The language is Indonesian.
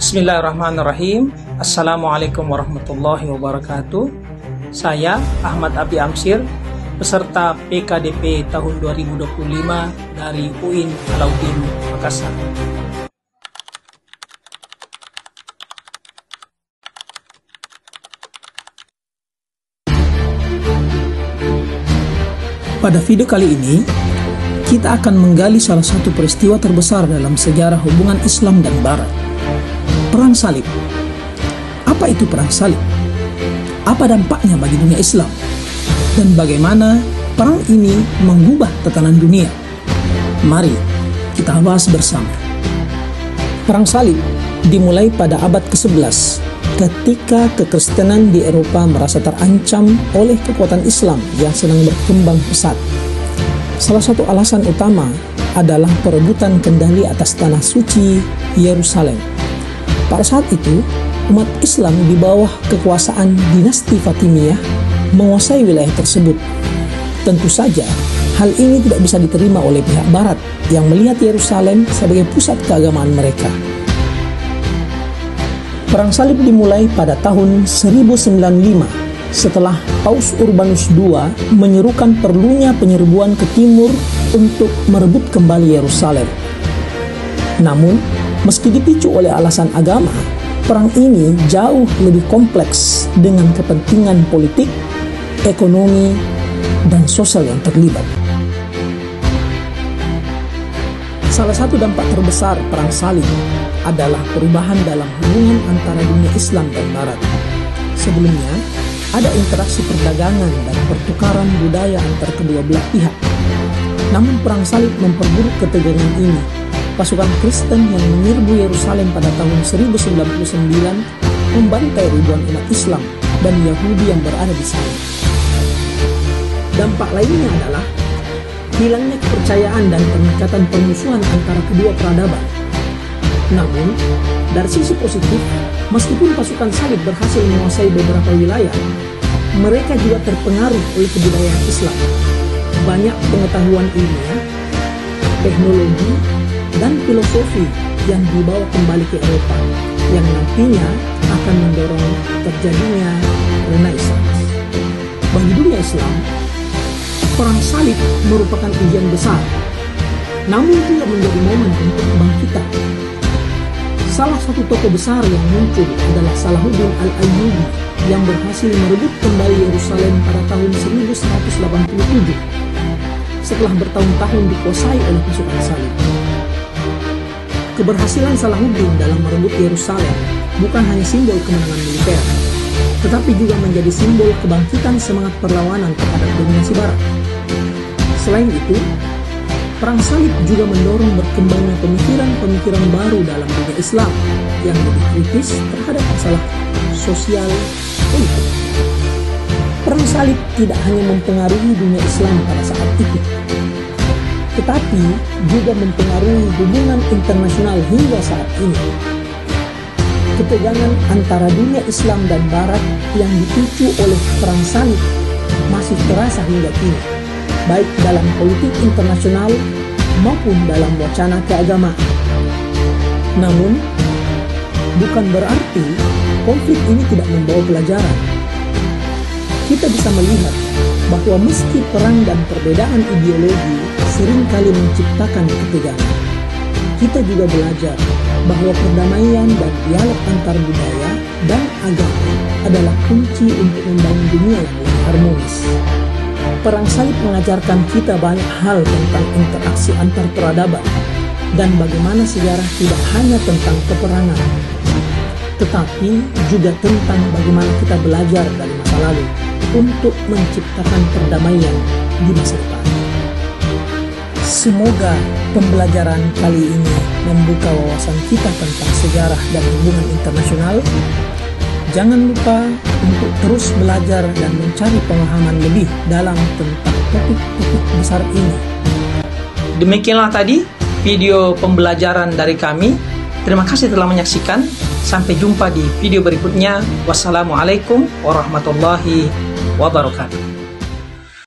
Bismillahirrahmanirrahim. Assalamualaikum warahmatullahi wabarakatuh. Saya Ahmad Abi Amsir, peserta PKDP tahun 2025 dari UIN Alauddin Makassar. Pada video kali ini, kita akan menggali salah satu peristiwa terbesar dalam sejarah hubungan Islam dan Barat. Perang Salib. Apa itu Perang Salib? Apa dampaknya bagi dunia Islam? Dan bagaimana perang ini mengubah tatanan dunia? Mari kita bahas bersama. Perang Salib dimulai pada abad ke-11 ketika kekristenan di Eropa merasa terancam oleh kekuatan Islam yang sedang berkembang pesat. Salah satu alasan utama adalah perebutan kendali atas tanah suci Yerusalem. Pada saat itu, umat Islam di bawah kekuasaan dinasti Fatimiyah menguasai wilayah tersebut. Tentu saja, hal ini tidak bisa diterima oleh pihak Barat yang melihat Yerusalem sebagai pusat keagamaan mereka. Perang Salib dimulai pada tahun 1095 setelah Paus Urbanus II menyerukan perlunya penyerbuan ke timur untuk merebut kembali Yerusalem. Namun, meski dipicu oleh alasan agama, perang ini jauh lebih kompleks dengan kepentingan politik, ekonomi, dan sosial yang terlibat. Salah satu dampak terbesar Perang Salib adalah perubahan dalam hubungan antara dunia Islam dan Barat. Sebelumnya, ada interaksi perdagangan dan pertukaran budaya antar kedua belah pihak. Namun Perang Salib memperburuk ketegangan ini. Pasukan Kristen yang menyerbu Yerusalem pada tahun 1099 membantai ribuan umat Islam dan Yahudi yang berada di sana. Dampak lainnya adalah hilangnya kepercayaan dan peningkatan permusuhan antara kedua peradaban. Namun, dari sisi positif, meskipun pasukan Salib berhasil menguasai beberapa wilayah, mereka juga terpengaruh oleh kebudayaan Islam. Banyak pengetahuan ilmiah, teknologi, dan filosofi yang dibawa kembali ke Eropa, yang nantinya akan mendorong terjadinya Renaissance. Bagi dunia Islam, Perang Salib merupakan ujian besar, namun juga menjadi momen untuk kebangkitan. Salah satu tokoh besar yang muncul adalah Salahuddin Al-Ayyubi yang berhasil merebut kembali Yerusalem pada tahun 1187 setelah bertahun-tahun dikuasai oleh pasukan Salib. Keberhasilan Salahuddin dalam merebut Yerusalem bukan hanya simbol kemenangan militer, tetapi juga menjadi simbol kebangkitan semangat perlawanan terhadap dominasi Barat. Selain itu, Perang Salib juga mendorong berkembangnya pemikiran-pemikiran baru dalam dunia Islam yang lebih kritis terhadap masalah sosial politik. Perang Salib tidak hanya mempengaruhi dunia Islam pada saat itu, tetapi juga mempengaruhi hubungan internasional hingga saat ini. Ketegangan antara dunia Islam dan Barat yang dipicu oleh Perang Salib masih terasa hingga kini, baik dalam politik internasional maupun dalam wacana keagamaan. Namun, bukan berarti konflik ini tidak membawa pelajaran. Kita bisa melihat bahwa meski perang dan perbedaan ideologi seringkali menciptakan ketegangan, kita juga belajar bahwa perdamaian dan dialog antar budaya dan agama adalah kunci untuk membangun dunia yang lebih harmonis. Perang Salib mengajarkan kita banyak hal tentang interaksi antar peradaban dan bagaimana sejarah tidak hanya tentang peperangan, tetapi juga tentang bagaimana kita belajar dari masa lalu untuk menciptakan perdamaian di masa depan. Semoga pembelajaran kali ini membuka wawasan kita tentang sejarah dan hubungan internasional. Jangan lupa untuk terus belajar dan mencari pemahaman lebih dalam tentang topik-topik besar ini. Demikianlah tadi video pembelajaran dari kami. Terima kasih telah menyaksikan. Sampai jumpa di video berikutnya. Wassalamualaikum warahmatullahi wabarakatuh.